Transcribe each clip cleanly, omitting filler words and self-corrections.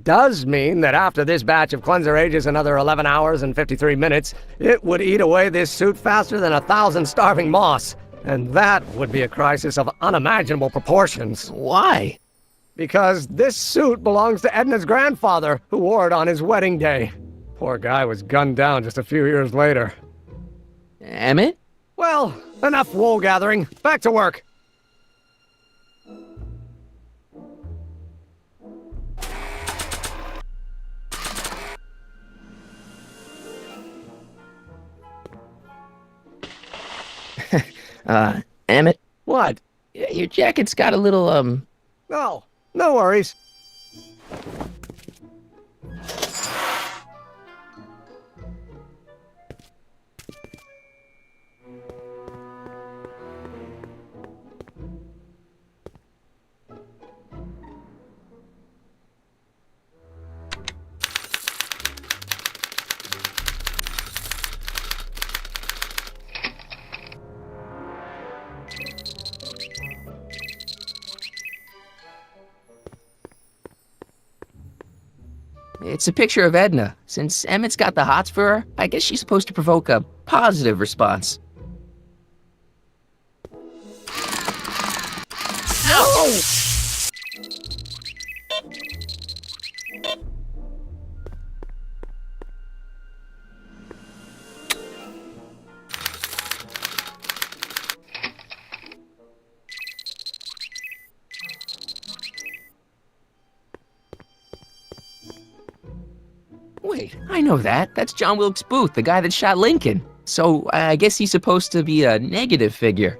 Does mean that after this batch of cleanser ages another 11 hours and 53 minutes, it would eat away this suit faster than 1,000 starving moths. And that would be a crisis of unimaginable proportions. Why? Because this suit belongs to Edna's grandfather, who wore it on his wedding day. Poor guy was gunned down just a few years later. Emmett? Well, enough wool gathering. Back to work. Emmett? What? Your jacket's got a little, No, no worries. It's a picture of Edna. Since Emmett's got the hots for her, I guess she's supposed to provoke a positive response. No! Wait, I know that. That's John Wilkes Booth, the guy that shot Lincoln. So I guess he's supposed to be a negative figure.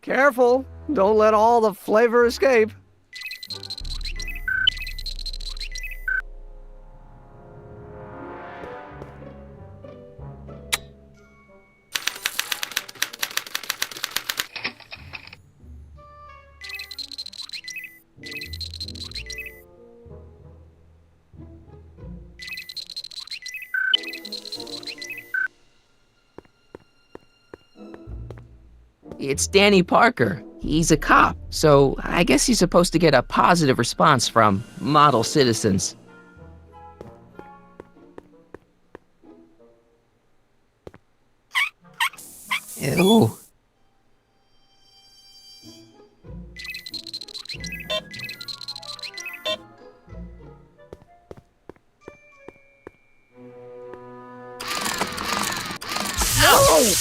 Careful, don't let all the flavor escape. It's Danny Parker. He's a cop, so I guess he's supposed to get a positive response from model citizens. Ew. No!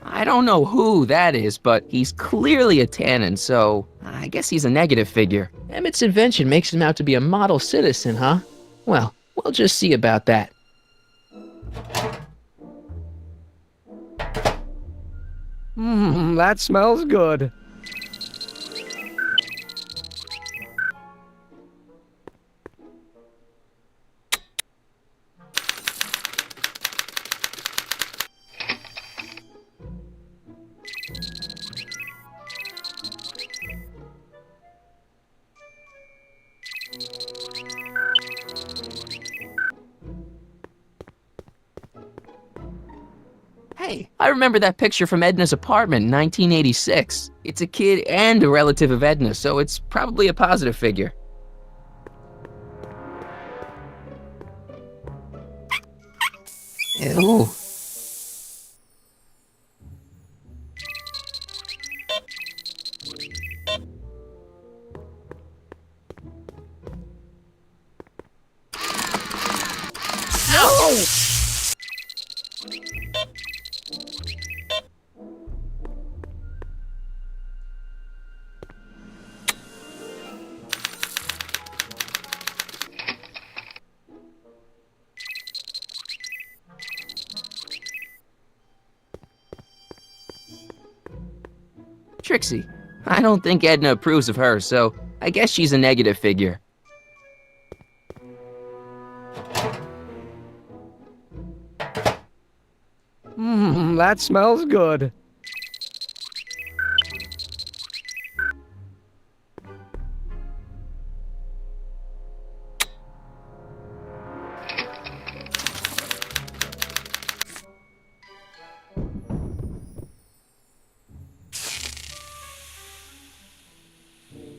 I don't know who that is, but he's clearly a tannin, so I guess he's a negative figure. Emmett's invention makes him out to be a model citizen, huh? Well, we'll just see about that. That smells good. Hey, I remember that picture from Edna's apartment in 1986. It's a kid and a relative of Edna, so it's probably a positive figure. Ew. No! Trixie. I don't think Edna approves of her, so I guess she's a negative figure. That smells good.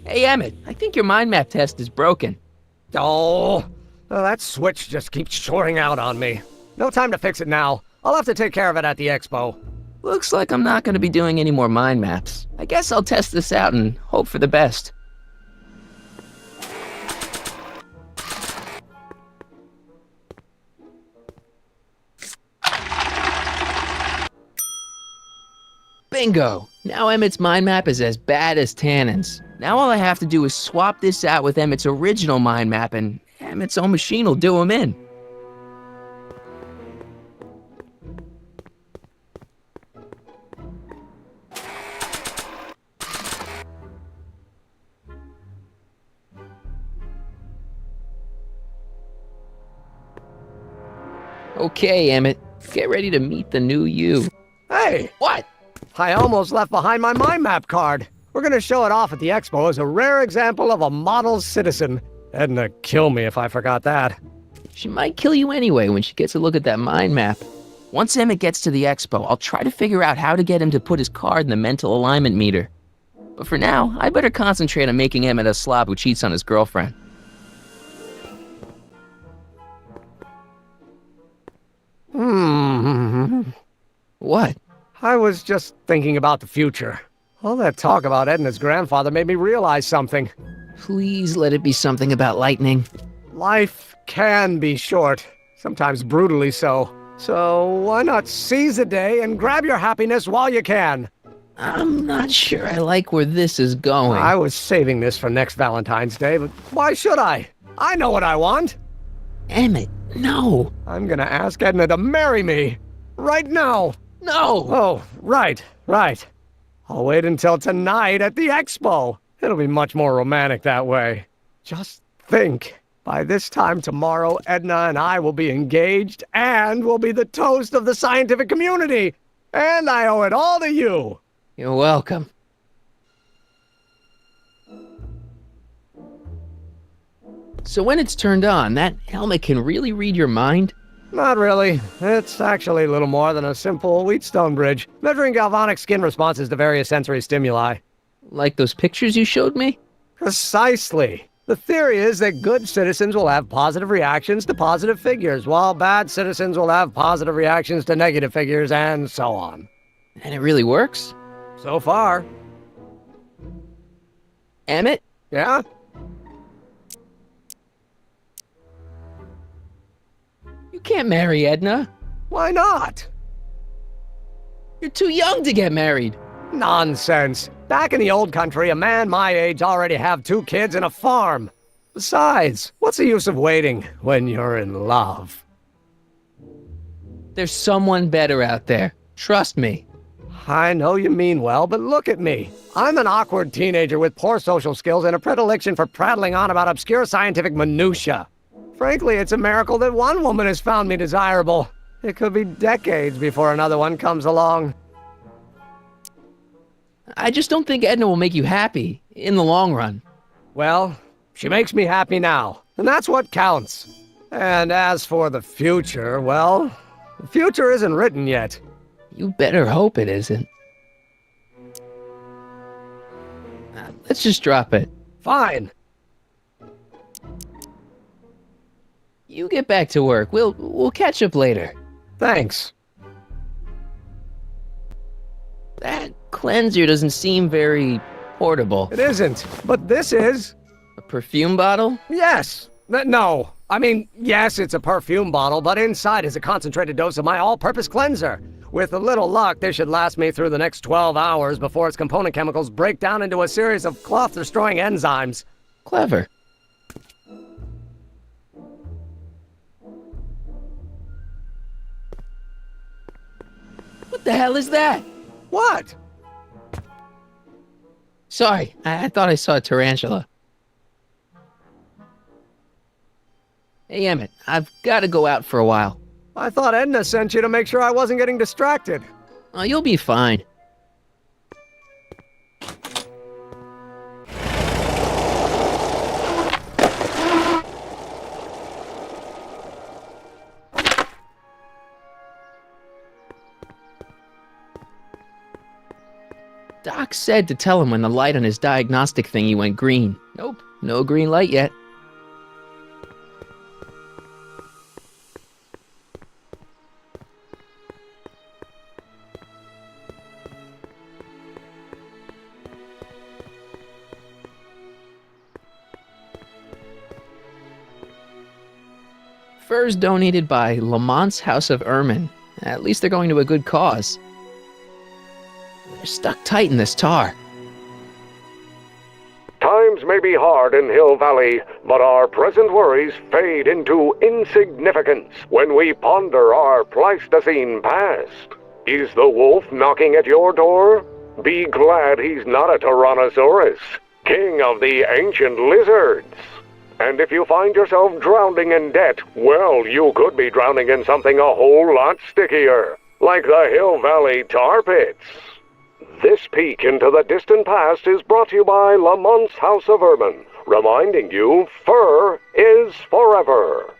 Hey, Emmett, I think your mind map test is broken. Oh, that switch just keeps shoring out on me. No time to fix it now. I'll have to take care of it at the expo. Looks like I'm not going to be doing any more mind maps. I guess I'll test this out and hope for the best. Bingo! Now Emmett's mind map is as bad as Tannen's. Now all I have to do is swap this out with Emmett's original mind map and Emmett's own machine will do him in. Okay, Emmett, get ready to meet the new you. Hey! What? I almost left behind my mind map card. We're gonna show it off at the expo as a rare example of a model citizen. Edna kill me if I forgot that. She might kill you anyway when she gets a look at that mind map. Once Emmett gets to the expo, I'll try to figure out how to get him to put his card in the mental alignment meter. But for now, I better concentrate on making Emmett a slob who cheats on his girlfriend. What? I was just thinking about the future. All that talk about Edna's grandfather made me realize something. Please let it be something about lightning. Life can be short, sometimes brutally so. So why not seize the day and grab your happiness while you can? I'm not sure I like where this is going. I was saving this for next Valentine's Day, but why should I? I know what I want. Emmett, no. I'm gonna ask Edna to marry me. Right now. No! Oh, right. I'll wait until tonight at the expo. It'll be much more romantic that way. Just think. By this time tomorrow, Edna and I will be engaged and will be the toast of the scientific community. And I owe it all to you. You're welcome. So when it's turned on, that helmet can really read your mind? Not really. It's actually a little more than a simple Wheatstone bridge, measuring galvanic skin responses to various sensory stimuli. Like those pictures you showed me? Precisely. The theory is that good citizens will have positive reactions to positive figures, while bad citizens will have positive reactions to negative figures, and so on. And it really works? So far. Emmett? Yeah? You can't marry Edna. Why not? You're too young to get married. Nonsense. Back in the old country, a man my age already have 2 kids and a farm. Besides, what's the use of waiting when you're in love? There's someone better out there. Trust me. I know you mean well, but look at me. I'm an awkward teenager with poor social skills and a predilection for prattling on about obscure scientific minutiae. Frankly, it's a miracle that one woman has found me desirable. It could be decades before another one comes along. I just don't think Edna will make you happy in the long run. Well, she makes me happy now, and that's what counts. And as for the future, well, the future isn't written yet. You better hope it isn't. Let's just drop it. Fine. You get back to work. We'll catch up later. Thanks. That cleanser doesn't seem very portable. It isn't, but this is. A perfume bottle? Yes. No. I mean, yes, it's a perfume bottle, but inside is a concentrated dose of my all-purpose cleanser. With a little luck, this should last me through the next 12 hours before its component chemicals break down into a series of cloth-destroying enzymes. Clever. What the hell is that? What? Sorry, I thought I saw a tarantula. Hey, Emmett, I've got to go out for a while. I thought Edna sent you to make sure I wasn't getting distracted. Oh, you'll be fine. Doc said to tell him when the light on his diagnostic thingy went green. Nope, no green light yet. Furs donated by Lamont's House of Ermine. At least they're going to a good cause. They're stuck tight in this tar. Times may be hard in Hill Valley, but our present worries fade into insignificance when we ponder our Pleistocene past. Is the wolf knocking at your door? Be glad he's not a Tyrannosaurus, king of the ancient lizards. And if you find yourself drowning in debt, well, you could be drowning in something a whole lot stickier, like the Hill Valley tar pits. This peek into the distant past is brought to you by Lamont's House of Ermine, reminding you fur is forever.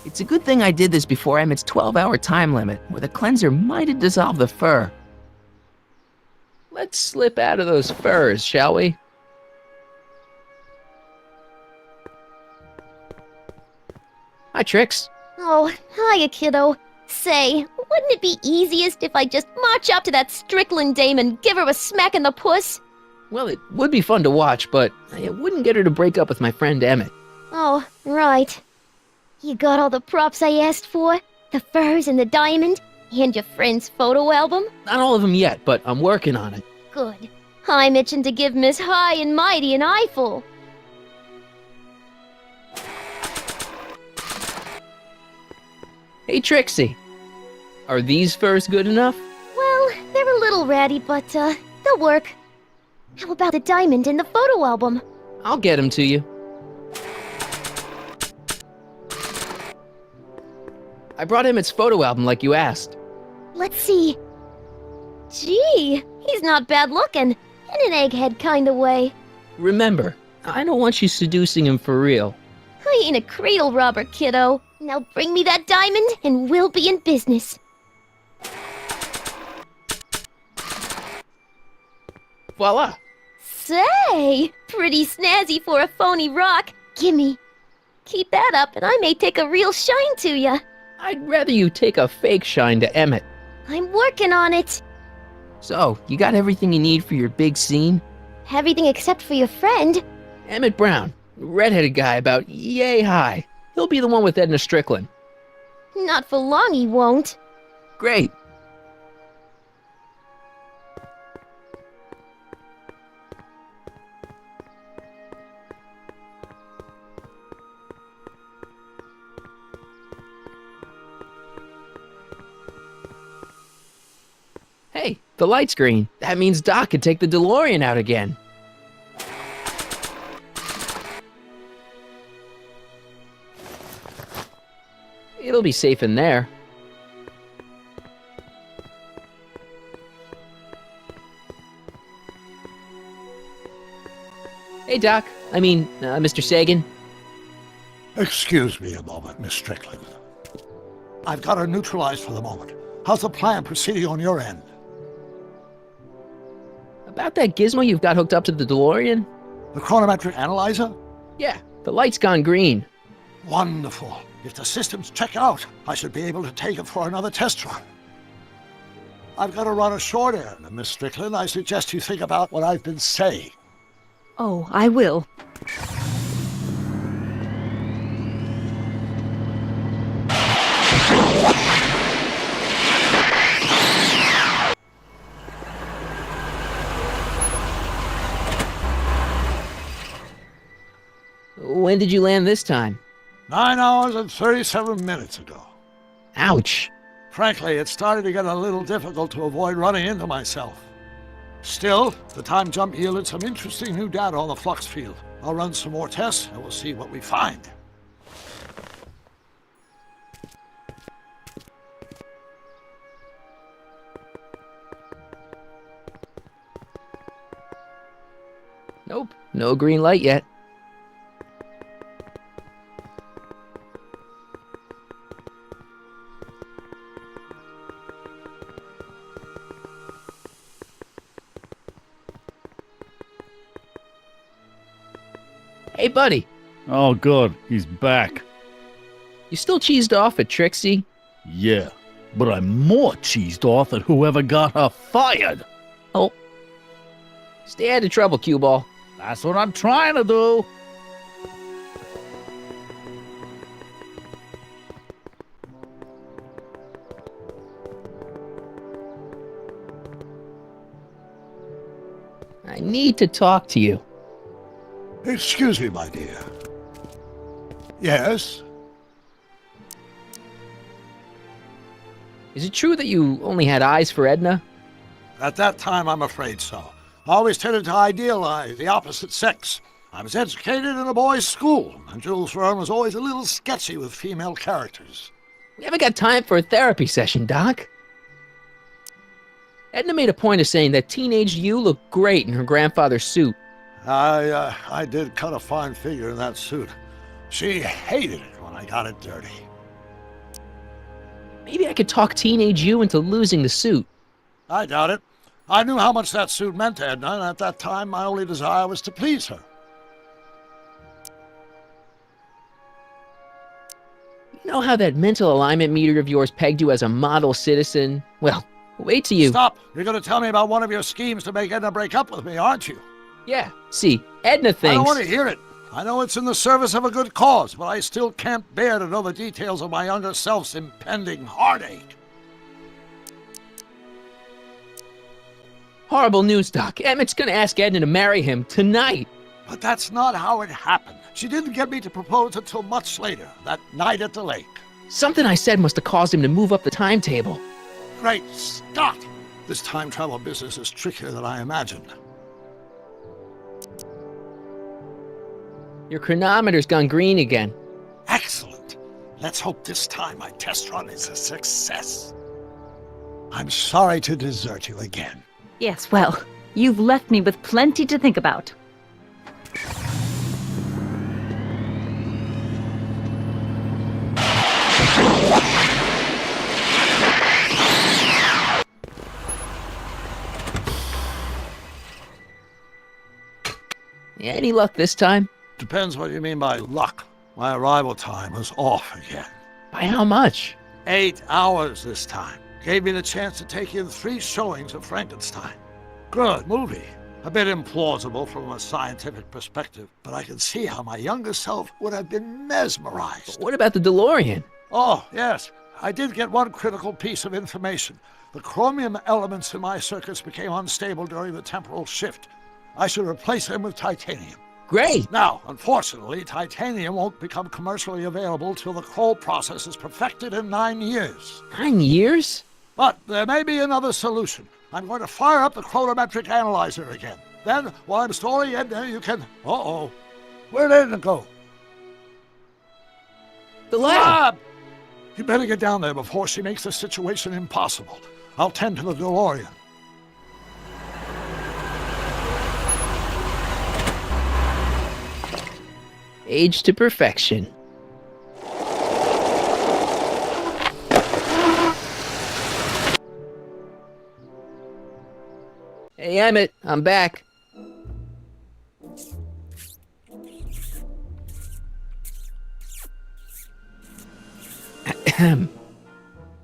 It's a good thing I did this before Emmett's 12-hour time limit, where the cleanser might have dissolved the fur. Let's slip out of those furs, shall we? Hi, Trix. Oh, hiya, kiddo. Say, wouldn't it be easiest if I just march up to that Strickland dame and give her a smack in the puss? Well, it would be fun to watch, but it wouldn't get her to break up with my friend Emmett. Oh, right. You got all the props I asked for? The furs and the diamond? And your friend's photo album? Not all of them yet, but I'm working on it. Good. I'm itching to give Miss High and Mighty an eyeful. Hey, Trixie. Are these furs good enough? Well, they're a little ratty, but, they'll work. How about the diamond in the photo album? I'll get them to you. I brought Emmett's photo album like you asked. Let's see. Gee, he's not bad looking. In an egghead kind of way. Remember, I don't want you seducing him for real. I ain't a cradle robber, kiddo. Now bring me that diamond and we'll be in business. Voila! Say, pretty snazzy for a phony rock. Gimme. Keep that up and I may take a real shine to ya. I'd rather you take a fake shine to Emmett. I'm working on it. So, you got everything you need for your big scene? Everything except for your friend. Emmett Brown, redheaded guy about yay high. He'll be the one with Edna Strickland. Not for long he won't. Great. Hey, the light's green. That means Doc could take the DeLorean out again. It'll be safe in there. Hey, Doc. Mr. Sagan. Excuse me a moment, Miss Strickland. I've got her neutralized for the moment. How's the plan proceeding on your end? About that gizmo you've got hooked up to the DeLorean? The chronometric analyzer? Yeah, the light's gone green. Wonderful. If the systems check out, I should be able to take it for another test run. I've got to run a short errand, Miss Strickland. I suggest you think about what I've been saying. Oh, I will. When did you land this time? 9 hours and 37 minutes ago. Ouch. Frankly, it started to get a little difficult to avoid running into myself. Still, the time jump yielded some interesting new data on the flux field. I'll run some more tests, and we'll see what we find. Nope, no green light yet. Hey, buddy, Oh, good. He's back. you still cheesed off at Trixie? Yeah, but I'm more cheesed off at whoever got her fired. Oh. Stay out of trouble, cue ball. That's what I'm trying to do. I need to talk to you. Excuse me, my dear. Yes? Is it true that you only had eyes for Edna? At that time, I'm afraid so. I always tended to idealize the opposite sex. I was educated in a boys' school, and Jules Verne was always a little sketchy with female characters. We haven't got time for a therapy session, Doc. Edna made a point of saying that teenage you looked great in her grandfather's suit. I did cut a fine figure in that suit. She hated it when I got it dirty. Maybe I could talk teenage you into losing the suit. I doubt it. I knew how much that suit meant to Edna, and at that time, my only desire was to please her. You know how that mental alignment meter of yours pegged you as a model citizen? Well, wait till you... Stop! You're going to tell me about one of your schemes to make Edna break up with me, aren't you? Yeah, see, Edna I thinks... don't want to hear it. I know it's in the service of a good cause, but I still can't bear to know the details of my younger self's impending heartache. Horrible news, Doc. Emmett's gonna ask Edna to marry him tonight. But that's not how it happened. She didn't get me to propose until much later, that night at the lake. Something I said must have caused him to move up the timetable. Great Scott! This time travel business is trickier than I imagined. Your chronometer's gone green again. Excellent. Let's hope this time my test run is a success. I'm sorry to desert you again. Yes, well, you've left me with plenty to think about. Any luck this time? Depends what you mean by luck. My arrival time was off again. By how much? 8 hours this time. Gave me the chance to take in 3 showings of Frankenstein. Good movie. A bit implausible from a scientific perspective, but I can see how my younger self would have been mesmerized. What about the DeLorean? Oh, yes. I did get one critical piece of information. The chromium elements in my circuits became unstable during the temporal shift. I should replace them with titanium. Great! Now, unfortunately, titanium won't become commercially available till the Kroll process is perfected in 9 years. 9 years? But there may be another solution. I'm going to fire up the chronometric analyzer again. Then, while I'm storing Edna, you can... Uh-oh. Where did Edna go? The lab! You better get down there before she makes the situation impossible. I'll tend to the DeLorean. Age to perfection. Hey, Emmett, I'm back.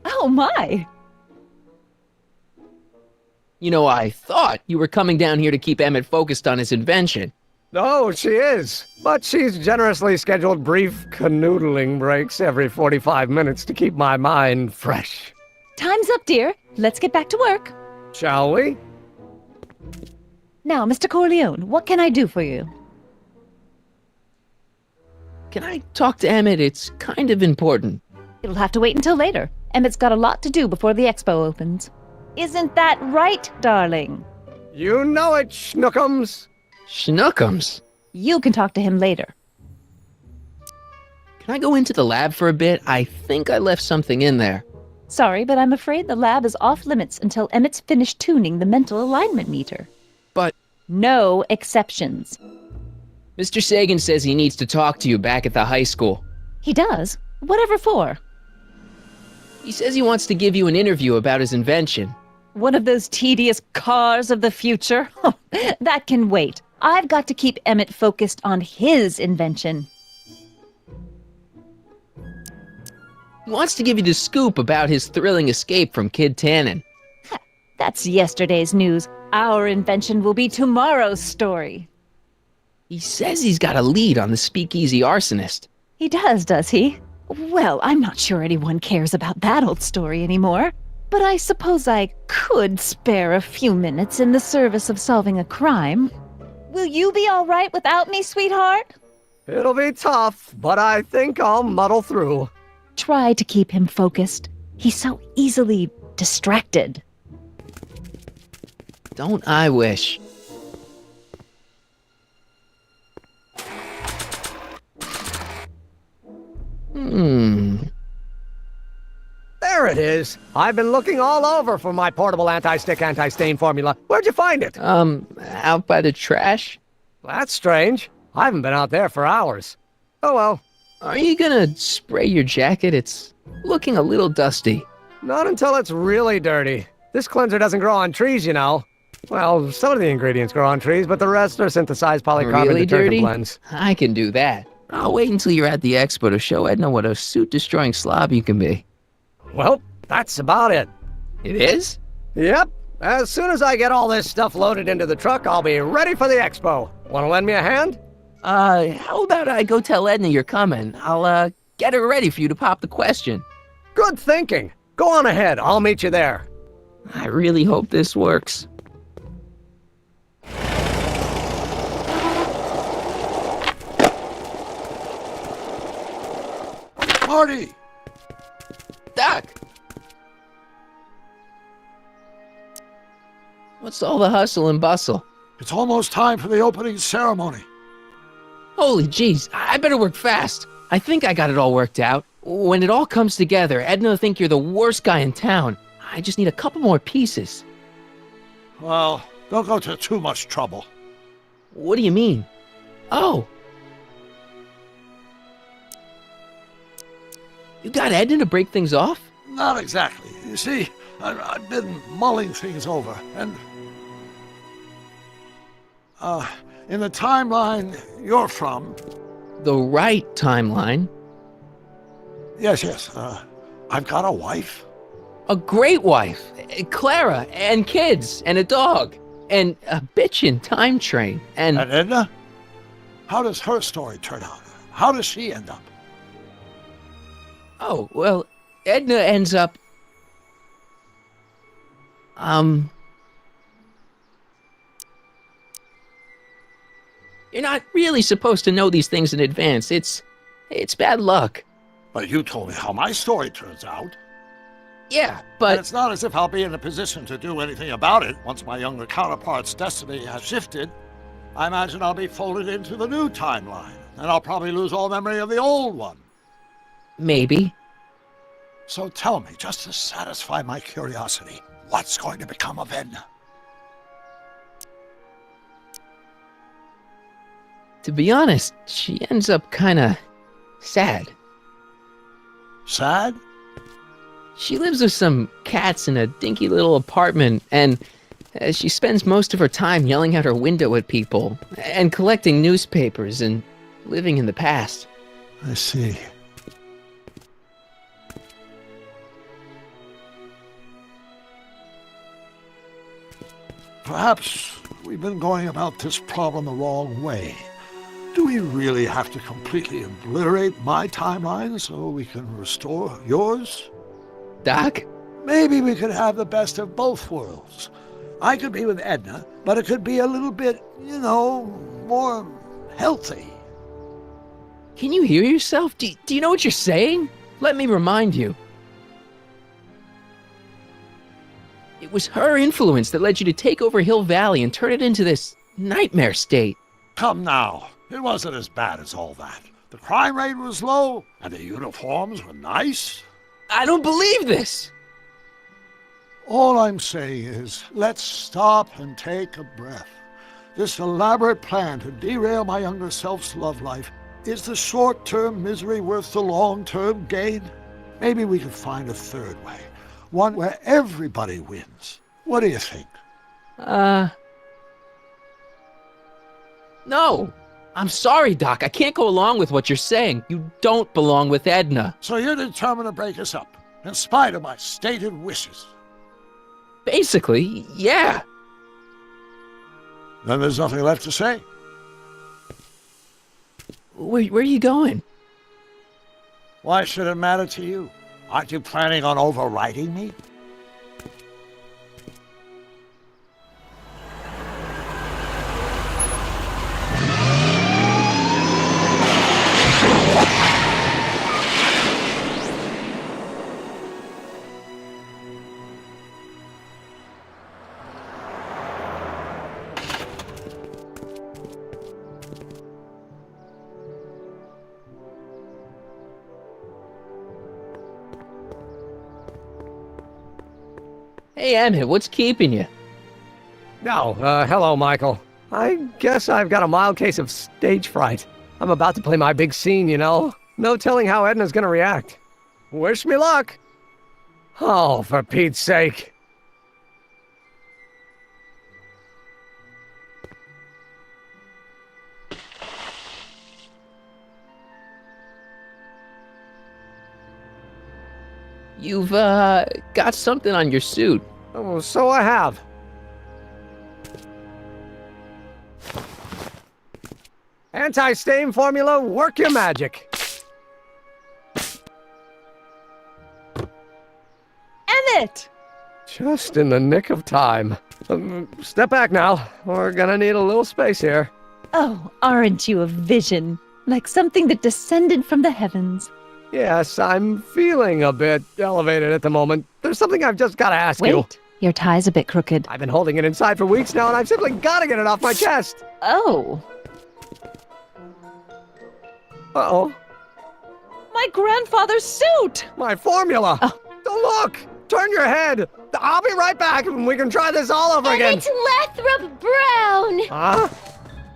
Oh my! You know, I thought you were coming down here to keep Emmett focused on his invention. Oh, she is. But she's generously scheduled brief canoodling breaks every 45 minutes to keep my mind fresh. Time's up, dear. Let's get back to work. Shall we? Now, Mr. Corleone, what can I do for you? Can I talk to Emmett? It's kind of important. It'll have to wait until later. Emmett's got a lot to do before the expo opens. Isn't that right, darling? You know it, Schnookums. Schnookums. You can talk to him later. Can I go into the lab for a bit? I think I left something in there. Sorry, but I'm afraid the lab is off limits until Emmett's finished tuning the mental alignment meter. But No exceptions. Mr. Sagan says he needs to talk to you back at the high school. He does? Whatever for? He says he wants to give you an interview about his invention. One of those tedious cars of the future? That can wait. I've got to keep Emmett focused on his invention. He wants to give you the scoop about his thrilling escape from Kid Tannen. That's yesterday's news. Our invention will be tomorrow's story. He says he's got a lead on the speakeasy arsonist. He does he? Well, I'm not sure anyone cares about that old story anymore. But I suppose I could spare a few minutes in the service of solving a crime. Will you be all right without me, sweetheart? It'll be tough, but I think I'll muddle through. Try to keep him focused. He's so easily distracted. Don't I wish? There it is. I've been looking all over for my portable anti-stick, anti-stain formula. Where'd you find it? Out by the trash? That's strange. I haven't been out there for hours. Oh well. Are you gonna spray your jacket? It's looking a little dusty. Not until it's really dirty. This cleanser doesn't grow on trees, you know. Well, some of the ingredients grow on trees, but the rest are synthesized polycarbonate Really detergent dirty? blends. I can do that. I'll wait until you're at the expo to show Edna what a suit-destroying slob you can be. Well, that's about it. It is? Yep. As soon as I get all this stuff loaded into the truck, I'll be ready for the expo. Want to lend me a hand? How about I go tell Edna you're coming? I'll, get her ready for you to pop the question. Good thinking. Go on ahead. I'll meet you there. I really hope this works. Marty! Doc! What's all the hustle and bustle? It's almost time for the opening ceremony. Holy jeez, I better work fast. I think I got it all worked out. When it all comes together, Edna will think you're the worst guy in town. I just need a couple more pieces. Well, don't go to too much trouble. What do you mean? Oh. You got Edna to break things off? Not exactly. You see, I've been mulling things over, and... in the timeline you're from... The right timeline? Yes, I've got a wife. A great wife, Clara, and kids, and a dog, and a bitchin' time train, and... And Edna? How does her story turn out? How does she end up? Oh, well, Edna ends up... You're not really supposed to know these things in advance. It's bad luck. But you told me how my story turns out. Yeah, And but... it's not as if I'll be in a position to do anything about it once my younger counterpart's destiny has shifted. I imagine I'll be folded into the new timeline, and I'll probably lose all memory of the old one. Maybe. So tell me, just to satisfy my curiosity, what's going to become of Edna? To be honest, she ends up kinda sad. Sad? She lives with some cats in a dinky little apartment, and she spends most of her time yelling out her window at people, and collecting newspapers, and living in the past. I see. Perhaps we've been going about this problem the wrong way. Do we really have to completely obliterate my timeline so we can restore yours? Doc? Maybe we could have the best of both worlds. I could be with Edna, but it could be a little bit, more healthy. Can you hear yourself? Do you know what you're saying? Let me remind you. It was her influence that led you to take over Hill Valley and turn it into this nightmare state. Come now, it wasn't as bad as all that. The crime rate was low, and the uniforms were nice. I don't believe this! All I'm saying is, let's stop and take a breath. This elaborate plan to derail my younger self's love life, is the short-term misery worth the long-term gain? Maybe we could find a third way, one where everybody wins. What do you think? No! I'm sorry, Doc. I can't go along with what you're saying. You don't belong with Edna. So you're determined to break us up, in spite of my stated wishes? Basically, yeah. Then there's nothing left to say. Where are you going? Why should it matter to you? Aren't you planning on overriding me? Hey, Emmett, what's keeping you? No, hello, Michael. I guess I've got a mild case of stage fright. I'm about to play my big scene, you know. No telling how Edna's gonna react. Wish me luck. Oh, for Pete's sake. You've, got something on your suit. Oh, so I have. Anti-stain formula, work your magic. Emmett! Just in the nick of time. Step back now. We're gonna need a little space here. Oh, aren't you a vision? Like something that descended from the heavens. Yes, I'm feeling a bit elevated at the moment. There's something I've just gotta ask you. Wait, your tie's a bit crooked. I've been holding it inside for weeks now, and I've simply gotta get it off my chest. Oh, Uh-oh. my grandfather's suit! My formula! Oh. Don't look! Turn your head! I'll be right back, and we can try this all over again. Emmett Lathrop Brown! Huh?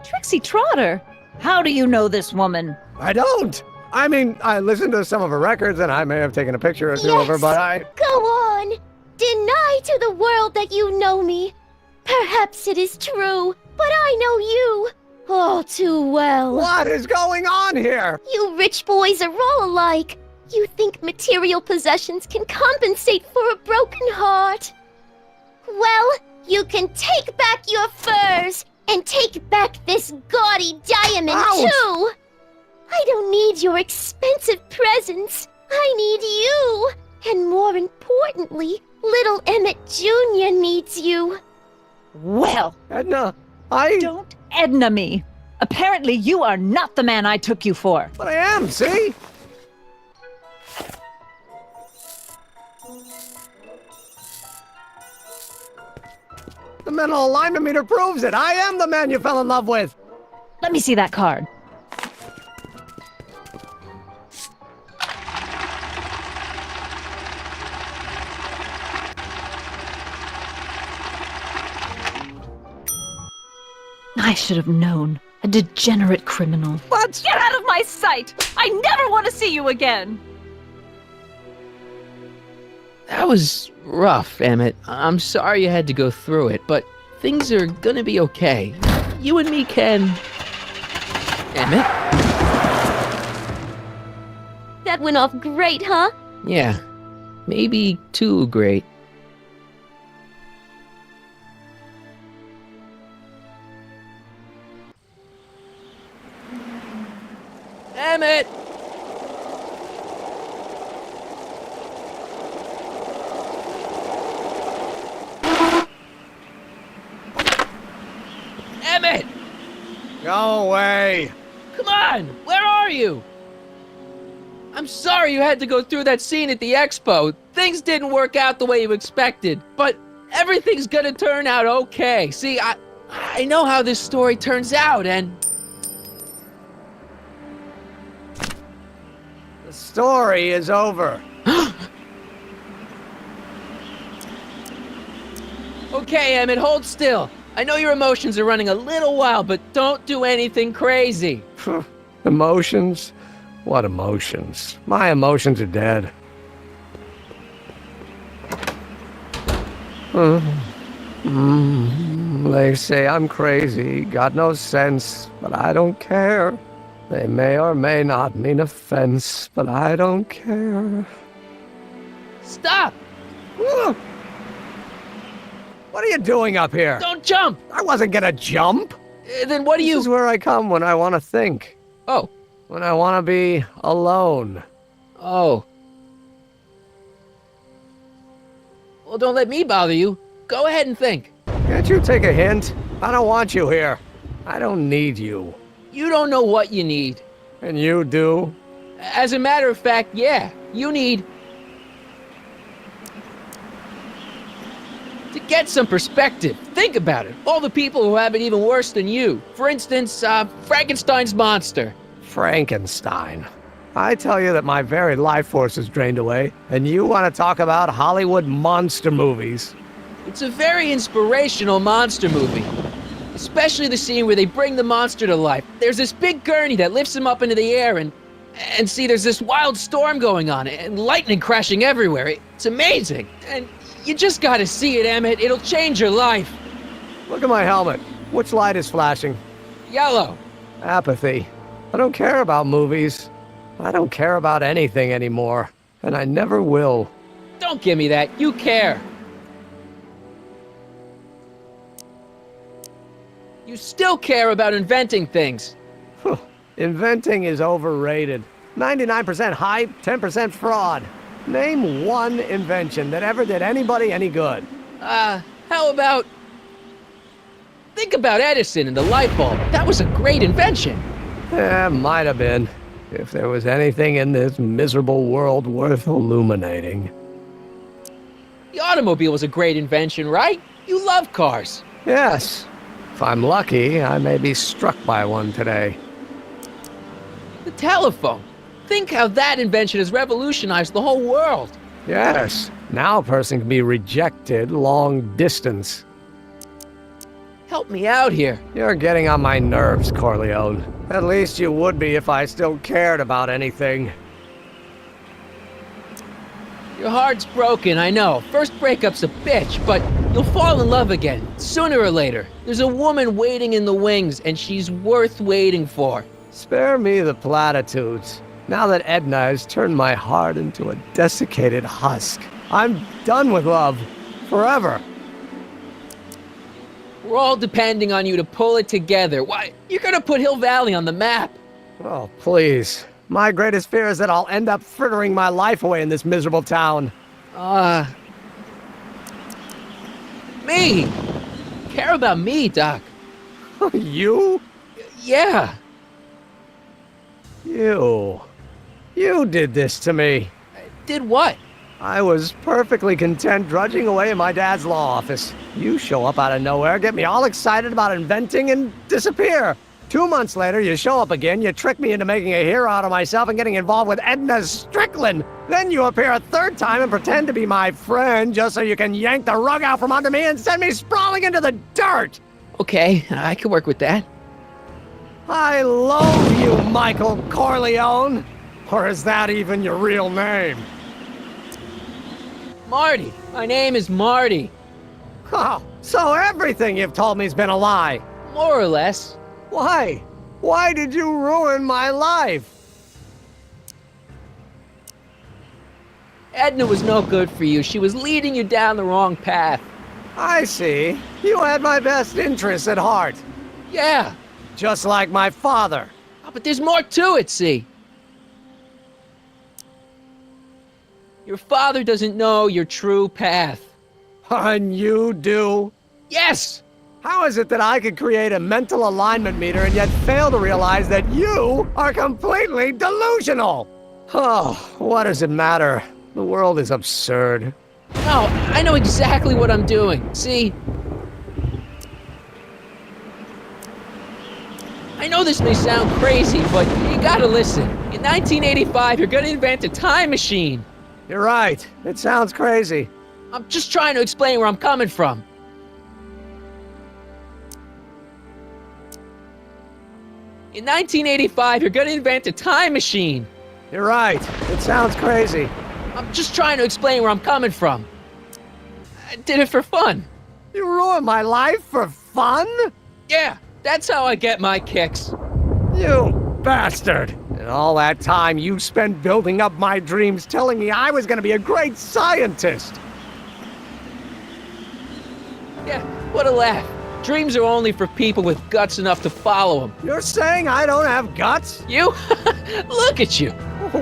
Trixie Trotter! How do you know this woman? I don't! I mean, I listened to some of her records, and I may have taken a picture or two of her, but I... Go on! Deny to the world that you know me. Perhaps it is true, but I know you all too well. What is going on here? You rich boys are all alike. You think material possessions can compensate for a broken heart. Well, you can take back your furs and take back this gaudy diamond, Ouch! too. I don't need your expensive presents. I need you. And more importantly, little Emmett Jr. needs you. Well, Edna, I... don't Edna me. Apparently you are not the man I took you for. But I am, see? The mental alignment meter proves it. I am the man you fell in love with. Let me see that card. I should have known. A degenerate criminal. What? Get out of my sight! I never want to see you again! That was rough, Emmett. I'm sorry you had to go through it, but things are gonna be okay. You and me can... Emmett? That went off great, huh? Yeah, maybe too great. Emmett! Emmett! Go away. Come on! Where are you? I'm sorry you had to go through that scene at the expo. Things didn't work out the way you expected. But Everything's gonna turn out okay. See, I know how this story turns out, and... The story is over. Okay, Emmett, hold still. I know your emotions are running a little wild, but don't do anything crazy. Emotions? What emotions? My emotions are dead. They say I'm crazy, got no sense, but I don't care. They may or may not mean offense, but I don't care. Stop! What are you doing up here? Don't jump! I wasn't gonna jump. Then what do This is where I come when I want to think. Oh. When I want to be alone. Oh. Well, don't let me bother you. Go ahead and think. Can't you take a hint? I don't want you here. I don't need you. You don't know what you need. And you do? As a matter of fact, yeah. You need... to get some perspective. Think about it. All the people who have it even worse than you. For instance, Frankenstein's monster. Frankenstein. I tell you that my very life force is drained away, and you want to talk about Hollywood monster movies. It's a very inspirational monster movie. Especially the scene where they bring the monster to life. There's this big gurney that lifts him up into the air, and see, there's this wild storm going on, and lightning crashing everywhere. It's amazing. And you just gotta see it, Emmett. It'll change your life. Look at my helmet. Which light is flashing? Yellow. Apathy. I don't care about movies. I don't care about anything anymore. And I never will. Don't give me that. You care. You still care about inventing things. Inventing is overrated. 99% hype, 10% fraud. Name one invention that ever did anybody any good. How about... think about Edison and the light bulb. That was a great invention. Might have been. If there was anything in this miserable world worth illuminating. The automobile was a great invention, right? You love cars. Yes. If I'm lucky, I may be struck by one today. The telephone. Think how that invention has revolutionized the whole world. Yes. Now a person can be rejected long distance. Help me out here. You're getting on my nerves, Corleone. At least you would be if I still cared about anything. Your heart's broken, I know. First breakup's a bitch, but you'll fall in love again, sooner or later. There's a woman waiting in the wings, and she's worth waiting for. Spare me the platitudes. Now that Edna has turned my heart into a desiccated husk, I'm done with love. Forever. We're all depending on you to pull it together. Why, you're gonna put Hill Valley on the map. Oh, please. My greatest fear is that I'll end up frittering my life away in this miserable town. Me! Care about me, Doc. You? Yeah. You did this to me. Did what? I was perfectly content drudging away in my dad's law office. You show up out of nowhere, get me all excited about inventing, and disappear. 2 months later, you show up again, you trick me into making a hero out of myself and getting involved with Edna Strickland. Then you appear a third time and pretend to be my friend just so you can yank the rug out from under me and send me sprawling into the dirt. Okay, I can work with that. I loathe you, Michael Corleone. Or is that even your real name? Marty. My name is Marty. Oh, so everything you've told me's been a lie. More or less. Why? Why did you ruin my life? Edna was no good for you. She was leading you down the wrong path. I see. You had my best interests at heart. Yeah. Just like my father. Oh, but there's more to it, see? Your father doesn't know your true path. And you do? Yes! How is it that I could create a mental alignment meter and yet fail to realize that you are completely delusional? Oh, what does it matter? The world is absurd. No, I know exactly what I'm doing. See? I know this may sound crazy, but you gotta listen. In 1985, you're gonna invent a time machine. You're right. It sounds crazy. I'm just trying to explain where I'm coming from. In 1985, you're gonna invent a time machine. You're right. It sounds crazy. I'm just trying to explain where I'm coming from. I did it for fun. You ruined my life for fun? Yeah, that's how I get my kicks. You bastard! And all that time you spent building up my dreams, telling me I was gonna be a great scientist! Yeah, what a laugh. Dreams are only for people with guts enough to follow them. You're saying I don't have guts? You? Look at you.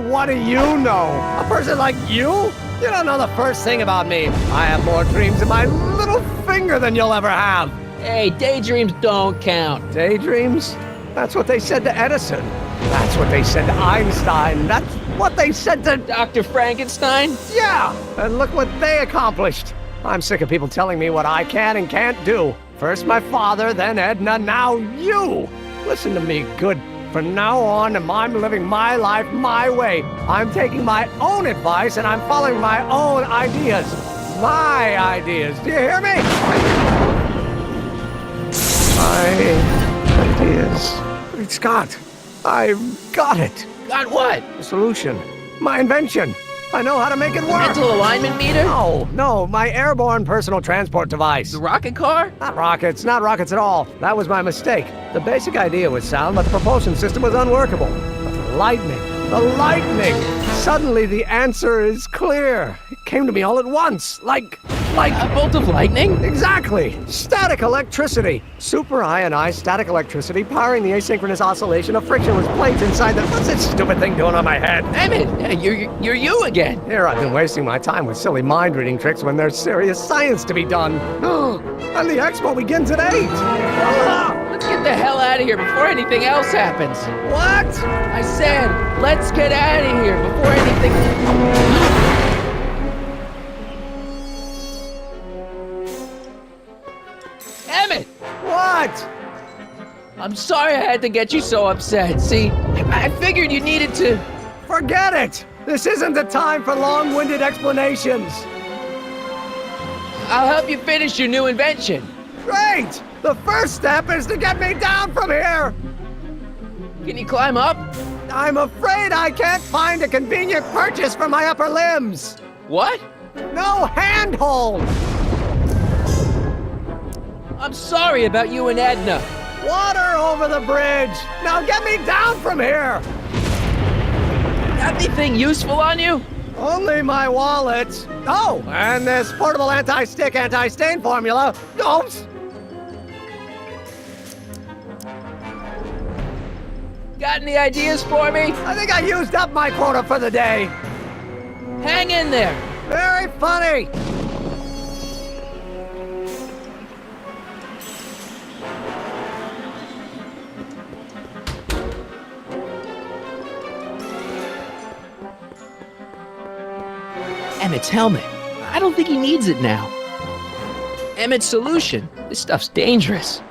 What do you know? A person like you? You don't know the first thing about me. I have more dreams in my little finger than you'll ever have. Hey, daydreams don't count. Daydreams? That's what they said to Edison. That's what they said to Einstein. That's what they said to... Dr. Frankenstein? Yeah! And look what they accomplished. I'm sick of people telling me what I can and can't do. First my father, then Edna, now you! Listen to me, good. From now on, I'm living my life my way. I'm taking my own advice and I'm following my own ideas. My ideas. Do you hear me? My ideas. Great Scott. I've got it. Got what? The solution. My invention. I know how to make it work. Mental alignment meter? No, my airborne personal transport device. The rocket car? Not rockets at all. That was my mistake. The basic idea was sound, but the propulsion system was unworkable. But the lightning. Suddenly the answer is clear. It came to me all at once, like... A bolt of lightning? Exactly! Static electricity! Super ionized static electricity powering the asynchronous oscillation of frictionless plates inside the... What's this stupid thing doing on my head? Emmett, you're you again. Here I've been wasting my time with silly mind-reading tricks when there's serious science to be done. And the expo begins at 8! Let's get the hell out of here before anything else happens. What? I said, let's get out of here before anything... Emmett! What? I'm sorry I had to get you so upset. See, I figured you needed to... Forget it! This isn't the time for long-winded explanations. I'll help you finish your new invention. Great! The first step is to get me down from here! Can you climb up? I'm afraid I can't find a convenient purchase for my upper limbs. What? No handhold! I'm sorry about you and Edna. Water over the bridge! Now get me down from here! Got anything useful on you? Only my wallet. Oh, and this portable anti-stick, anti-stain formula. Oops! Got any ideas for me? I think I used up my quota for the day. Hang in there. Very funny! Emmett's helmet. I don't think he needs it now. Emmett's solution. This stuff's dangerous.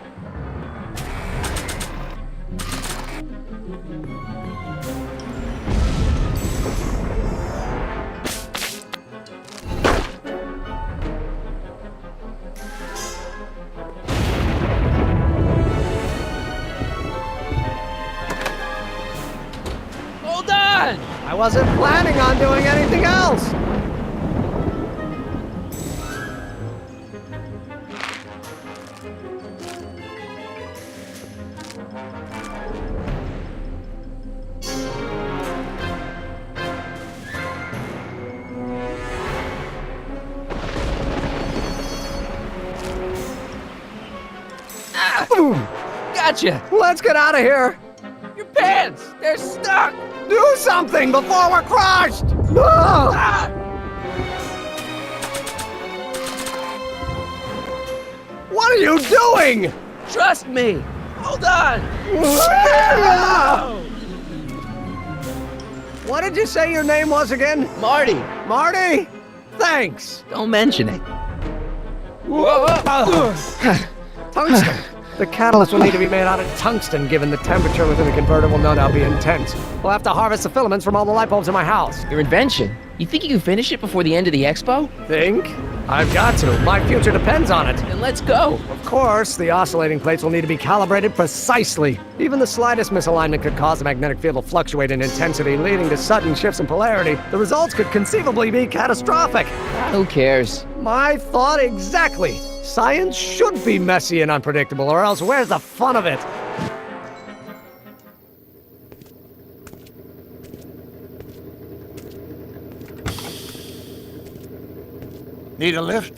Hold on! I wasn't planning on doing anything else. Gotcha! Let's get out of here. Your pants! They're stuck! Do something before we're crushed. Ah! Ah! What are you doing? Trust me! Hold on! Ah! What did you say your name was again? Marty! Marty? Thanks! Don't mention it. Tungsten! The catalyst will need to be made out of tungsten, given the temperature within the converter will no doubt be intense. We'll have to harvest the filaments from all the light bulbs in my house. Your invention. You think you can finish it before the end of the expo? Think? I've got to. My future depends on it. Then let's go. Of course, the oscillating plates will need to be calibrated precisely. Even the slightest misalignment could cause the magnetic field to fluctuate in intensity, leading to sudden shifts in polarity. The results could conceivably be catastrophic. Who cares? My thought exactly. Science should be messy and unpredictable, or else where's the fun of it? Need a lift?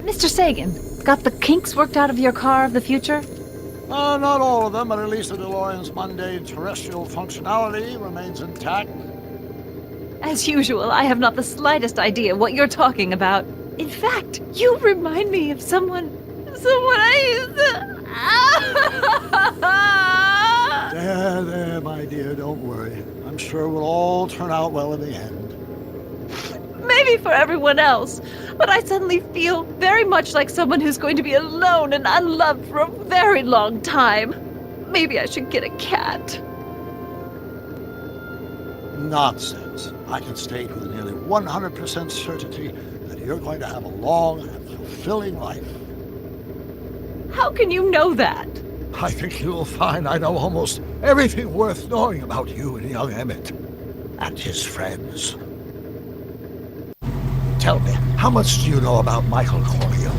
Mr. Sagan, got the kinks worked out of your car of the future? Not all of them, but at least the DeLorean's mundane terrestrial functionality remains intact. As usual, I have not the slightest idea what you're talking about. In fact, you remind me of someone I used to... There, my dear, don't worry. I'm sure we'll all turn out well in the end. Maybe for everyone else, but I suddenly feel very much like someone who's going to be alone and unloved for a very long time. Maybe I should get a cat. Nonsense. I can state with nearly 100% certainty that you're going to have a long and fulfilling life. How can you know that? I think you'll find I know almost everything worth knowing about you and young Emmett and his friends. Tell me, how much do you know about Michael Corleone?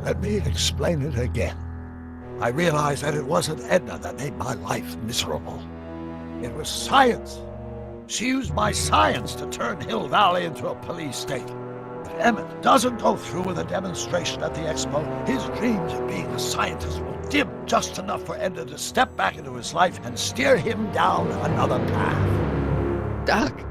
Let me explain it again. I realized that it wasn't Edna that made my life miserable. It was science. She used my science to turn Hill Valley into a police state. If Emmett doesn't go through with a demonstration at the expo, his dreams of being a scientist will dim just enough for Edna to step back into his life and steer him down another path. Doc.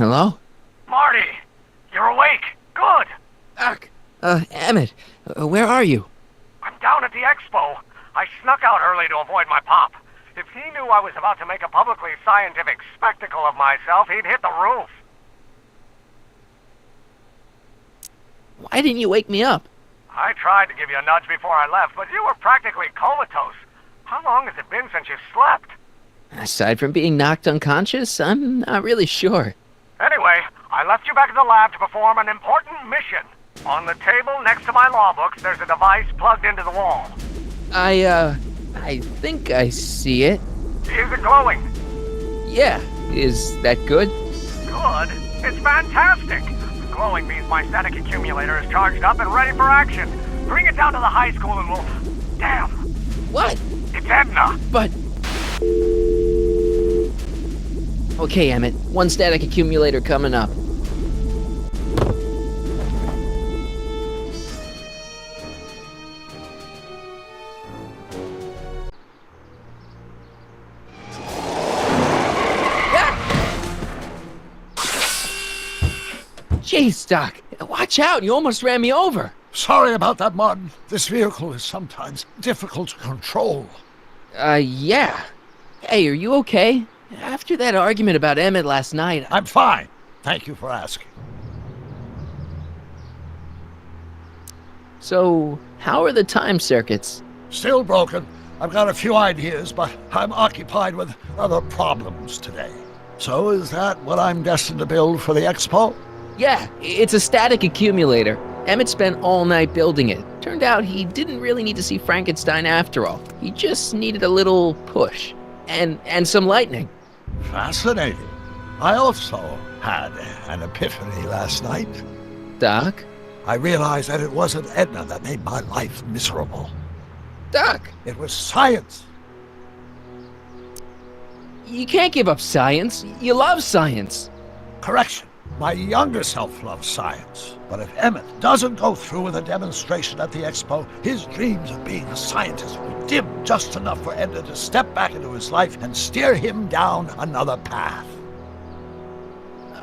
Hello? Marty, you're awake. Good. Doc. Emmett, where are you? I'm down at the expo. I snuck out early to avoid my pop. If he knew I was about to make a publicly scientific spectacle of myself, he'd hit the roof. Why didn't you wake me up? I tried to give you a nudge before I left, but you were practically comatose. How long has it been since you slept? Aside from being knocked unconscious, I'm not really sure. Anyway, I left you back at the lab to perform an important mission. On the table next to my law books, there's a device plugged into the wall. I think I see it. Is it glowing? Yeah, is that good? Good. It's fantastic. Glowing means my static accumulator is charged up and ready for action. Bring it down to the high school and we'll... Damn! What? It's Edna! But... Okay, Emmett. One static accumulator coming up. Jeez, Doc. Watch out. You almost ran me over. Sorry about that, Martin. This vehicle is sometimes difficult to control. Yeah. Hey, are you okay? After that argument about Emmett last night... I'm fine. Thank you for asking. So, how are the time circuits? Still broken. I've got a few ideas, but I'm occupied with other problems today. So is that what I'm destined to build for the expo? Yeah, it's a static accumulator. Emmett spent all night building it. Turned out he didn't really need to see Frankenstein after all. He just needed a little push. And some lightning. Fascinating. I also had an epiphany last night. Doc? I realized that it wasn't Edna that made my life miserable. Doc! It was science. You can't give up science. You love science. Correction. My younger self loves science. But if Emmett doesn't go through with a demonstration at the expo, his dreams of being a scientist will dim just enough for Edna to step back into his life and steer him down another path.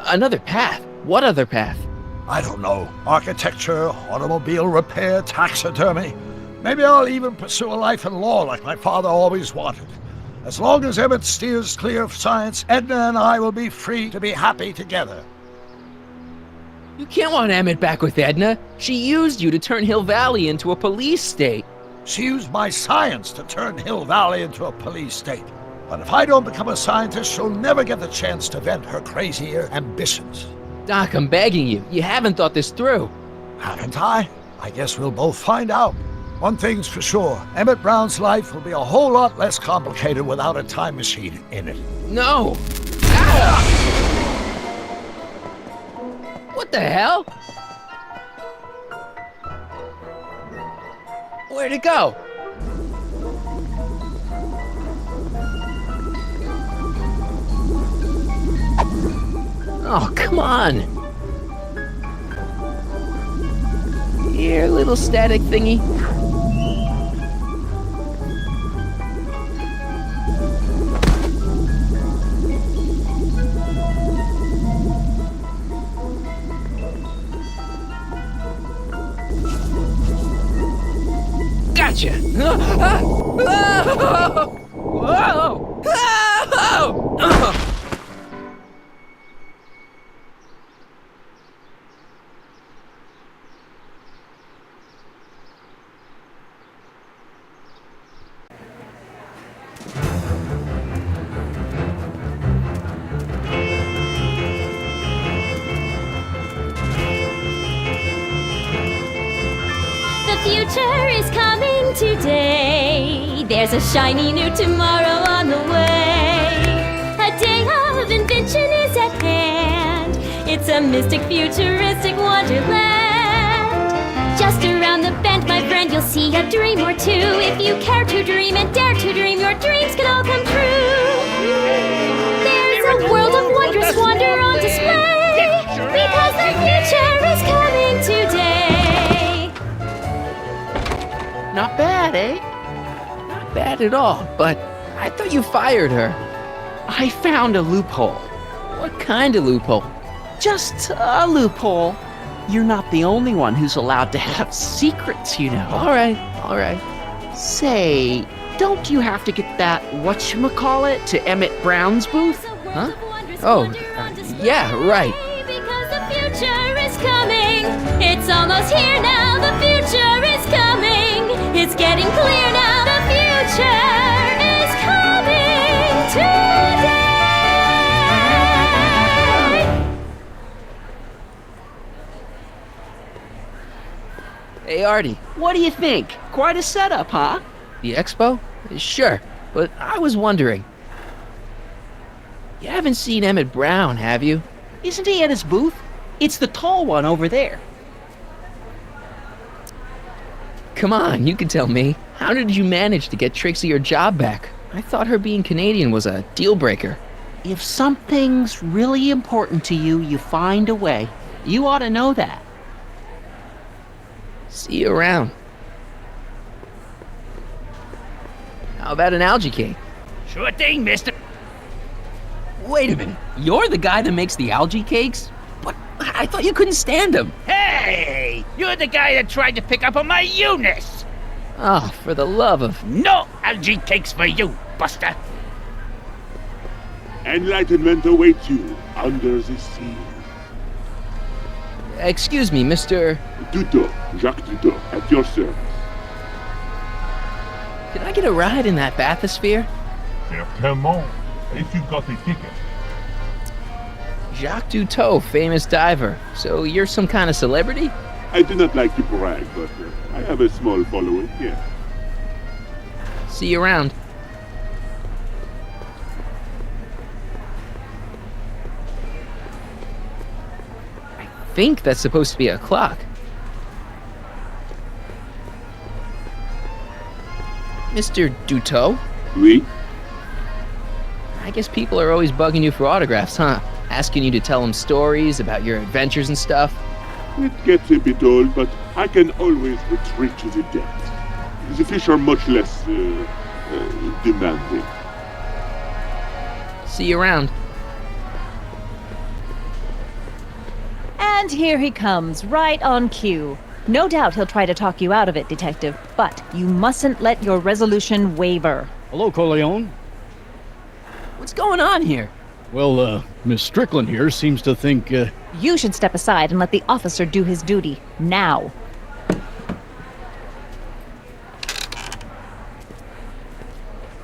Another path? What other path? I don't know. Architecture, automobile repair, taxidermy. Maybe I'll even pursue a life in law like my father always wanted. As long as Emmett steers clear of science, Edna and I will be free to be happy together. You can't want Emmett back with Edna. She used you to turn Hill Valley into a police state. She used my science to turn Hill Valley into a police state. But if I don't become a scientist, she'll never get the chance to vent her crazier ambitions. Doc, I'm begging you. You haven't thought this through. Haven't I? I guess we'll both find out. One thing's for sure, Emmett Brown's life will be a whole lot less complicated without a time machine in it. No! Ah! What the hell? Where'd it go? Oh, come on! Here, little static thingy. Gotcha! Whoa! The future is coming today. There's a shiny new tomorrow on the way. A day of invention is at hand. It's a mystic, futuristic wonderland. Just around the bend, my friend, you'll see a dream or two. If you care to dream and dare to dream, your dreams can all come true. There's a world of wondrous wonder on display, because the future is coming today. Not bad, eh? Not bad at all, but I thought you fired her. I found a loophole. What kind of loophole? Just a loophole. You're not the only one who's allowed to have secrets, you know. All right. Say, Don't you have to get that whatchamacallit to Emmett Brown's booth? Huh? Oh, yeah, right. Because the future is coming. It's almost here now. The future is coming. It's getting clear now. The future is coming today. Hey, Artie, What do you think? Quite a setup, huh? the expo? Sure, but I was wondering. You haven't seen Emmett Brown, have you? Isn't he at his booth? It's the tall one over there. Come on, you can tell me. How did you manage to get Trixie her job back? I thought her being Canadian was a deal breaker. If something's really important to you, you find a way. You ought to know that. See you around. How about an algae cake? Sure thing, mister. Wait a minute, you're the guy that makes the algae cakes? What? I thought you couldn't stand them. Hey! You're the guy that tried to pick up on my Eunice! Oh, for the love of... No algae cakes for you, Buster! Enlightenment awaits you under the sea. Excuse me, Mr... Duto, Jacques Duto, at your service. Can I get a ride in that bathysphere? Certainement, if you've got a ticket. Jacques Duteau, famous diver. So you're some kind of celebrity? I do not like to brag, but I have a small following, yes. See you around. I think that's supposed to be a clock. Mr. Duteau? Oui? I guess people are always bugging you for autographs, huh? Asking you to tell them stories about your adventures and stuff. It gets a bit old, but I can always retreat to the depths. The fish are much less, demanding. See you around. And here he comes, right on cue. No doubt he'll try to talk you out of it, Detective, but you mustn't let your resolution waver. Hello, Corleone. What's going on here? Well, Miss Strickland here seems to think, You should step aside and let the officer do his duty. Now.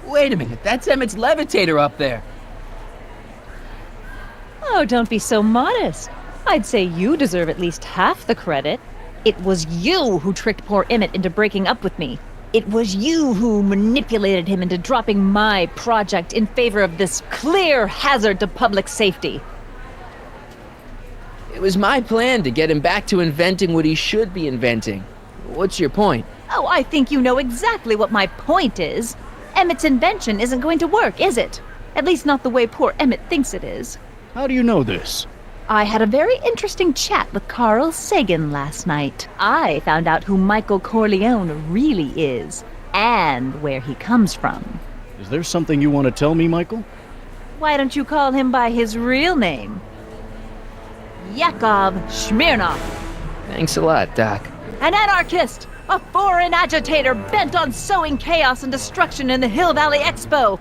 Wait a minute, that's Emmett's levitator up there. Oh, don't be so modest. I'd say you deserve at least half the credit. It was you who tricked poor Emmett into breaking up with me. It was you who manipulated him into dropping my project in favor of this clear hazard to public safety. It was my plan to get him back to inventing what he should be inventing. What's your point? Oh, I think you know exactly what my point is. Emmett's invention isn't going to work, is it? At least not the way poor Emmett thinks it is. how do you know this? I had a very interesting chat with Carl Sagan last night. I found out who Michael Corleone really is, and where he comes from. Is there something you want to tell me, Michael? Why don't you call him by his real name? Yakov Smirnov. Thanks a lot, Doc. An anarchist! A foreign agitator bent on sowing chaos and destruction in the Hill Valley Expo!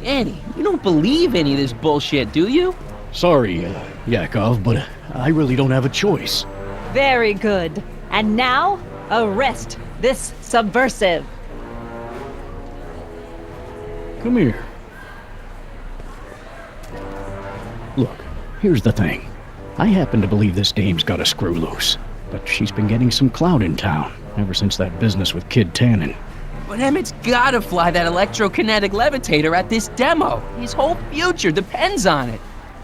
Danny, you don't believe any of this bullshit, do you? Sorry, Yakov, but I really don't have a choice. Very good. And now, arrest this subversive. Come here. Look, here's the thing. I happen to believe this dame's got a screw loose, but she's been getting some clout in town ever since that business with Kid Tannen. But Emmett's gotta fly that electrokinetic levitator at this demo. His whole future depends on it.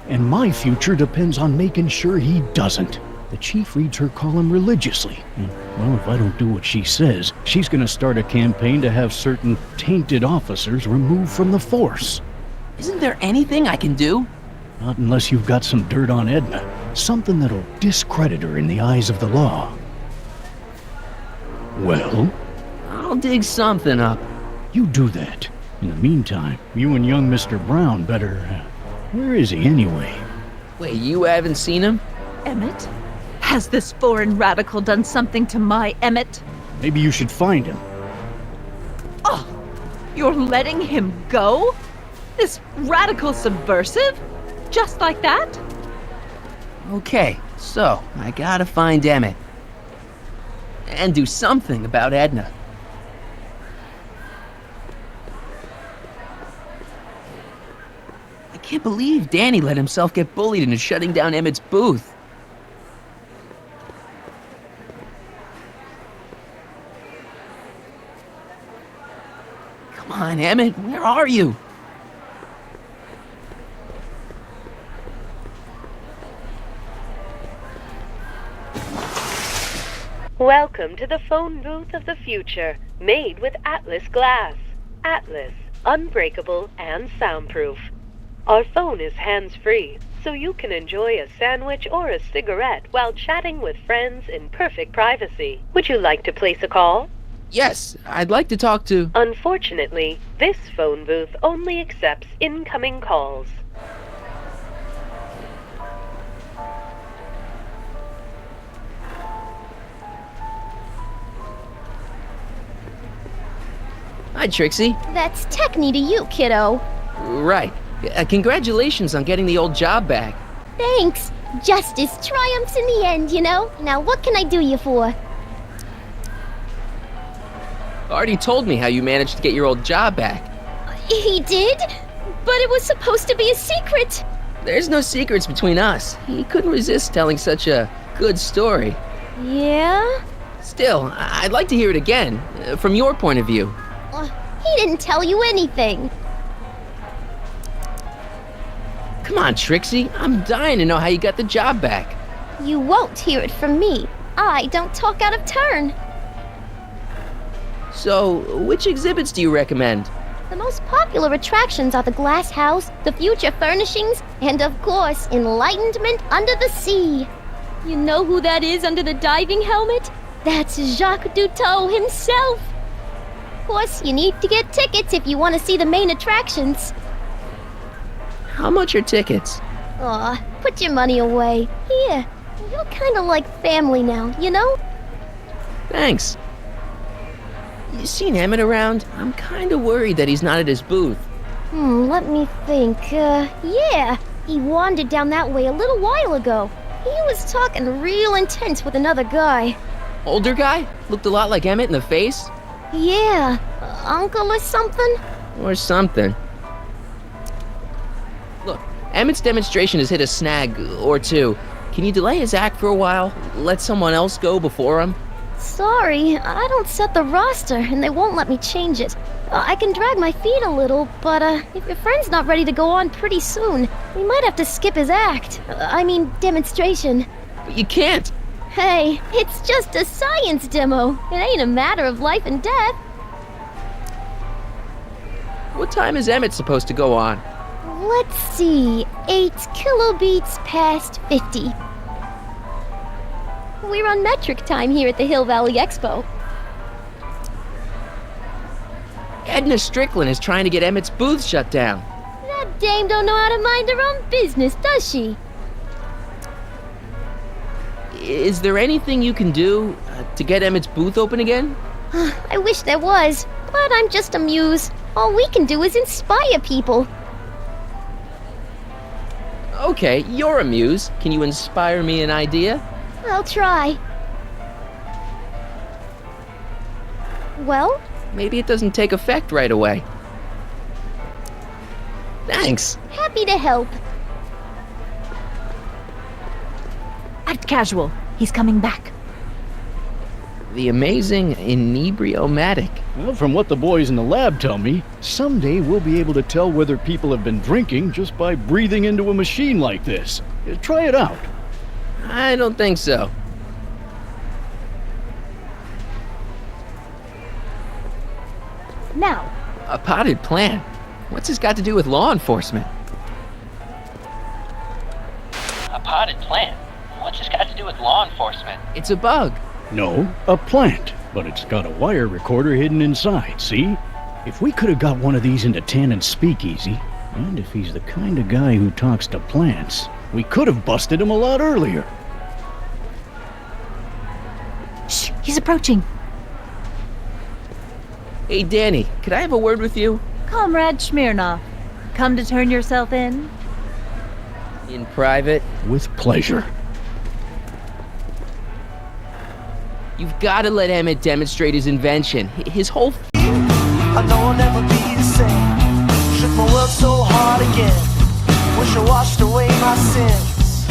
And my future depends on making sure he doesn't. The chief reads her column religiously. And, well, if I don't do what she says, she's gonna start a campaign to have certain tainted officers removed from the force. Isn't there anything I can do? Not unless you've got some dirt on Edna. Something that'll discredit her in the eyes of the law. Well, I'll dig something up. you do that. In the meantime, you and young Mr. Brown better... where is he anyway? Wait, you haven't seen him? Emmett? Has this foreign radical done something to my Emmett? Maybe you should find him. You're letting him go? This radical subversive? Just like that? Okay, so I gotta find Emmett. And do something about Edna. I can't believe Danny let himself get bullied into shutting down Emmett's booth. Come on, Emmett, where are you? Welcome to the phone booth of the future, made with Atlas glass. Atlas, unbreakable and soundproof. Our phone is hands-free, so you can enjoy a sandwich or a cigarette while chatting with friends in perfect privacy. Would you like to place a call? Yes, I'd like to talk to... Unfortunately, this phone booth only accepts incoming calls. Hi, Trixie. That's Techni to you, kiddo. Right. Congratulations on getting the old job back. Thanks. Justice triumphs in the end, you know? Now what can I do you for? Artie told me how you managed to get your old job back. He did? But it was supposed to be a secret. There's no secrets between us. He couldn't resist telling such a good story. Yeah? Still, I'd like to hear it again, from your point of view. He didn't tell you anything. Come on, Trixie. I'm dying to know how you got the job back. You won't hear it from me. I don't talk out of turn. So, which exhibits do you recommend? The most popular attractions are the Glass House, the Future Furnishings, and of course, Enlightenment Under the Sea. You know who that is under the diving helmet? That's Jacques Cousteau himself. Of course, you need to get tickets if you want to see the main attractions. How much are tickets? Aw, put your money away. Here, you're kinda like family now, you know? Thanks. You seen Emmett around? I'm kinda worried that he's not at his booth. Let me think. Yeah, he wandered down that way a little while ago. He was talking real intense with another guy. Older guy? Looked a lot like Emmett in the face? Yeah, uncle or something? Or something. Look, Emmett's demonstration has hit a snag or two. Can you delay his act for a while? Let someone else go before him? Sorry, I don't set the roster, and they won't let me change it. I can drag my feet a little, but if your friend's not ready to go on pretty soon, we might have to skip his act. I mean, demonstration. But you can't! Hey, it's just a science demo. It ain't a matter of life and death. What time is Emmett supposed to go on? Let's see, 8 kilobeats past 50. We're on metric time here at the Hill Valley Expo. Edna Strickland is trying to get Emmett's booth shut down. That dame don't know how to mind her own business, does she? Is there anything you can do to get Emmett's booth open again? I wish there was, but I'm just a muse. All we can do is inspire people. Okay, you're a muse. Can you inspire me an idea? I'll try. Well? Maybe it doesn't take effect right away. Thanks. Happy to help. Act casual. He's coming back. The amazing inebriomatic. Well, from what the boys in the lab tell me, someday we'll be able to tell whether people have been drinking just by breathing into a machine like this. Try it out. I don't think so. Now. A potted plant? What's this got to do with law enforcement? A potted plant? What's this got to do with law enforcement? It's a bug. No, a plant. But it's got a wire recorder hidden inside, see? If we could have got one of these into Tannen's speakeasy, and if he's the kind of guy who talks to plants, we could have busted him a lot earlier. Shh, he's approaching. Hey, Danny, could I have a word with you? Comrade Smirnov, come to turn yourself in? In private? With pleasure. You've got to let Emmett demonstrate his invention. His whole I know I'll never be the same. Shook my world so hard again. Wish I washed away my sins.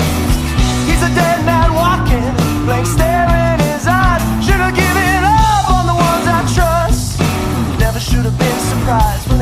He's a dead man walking, blank stare in his eyes. Should have given up on the ones I trust. Never should have been surprised.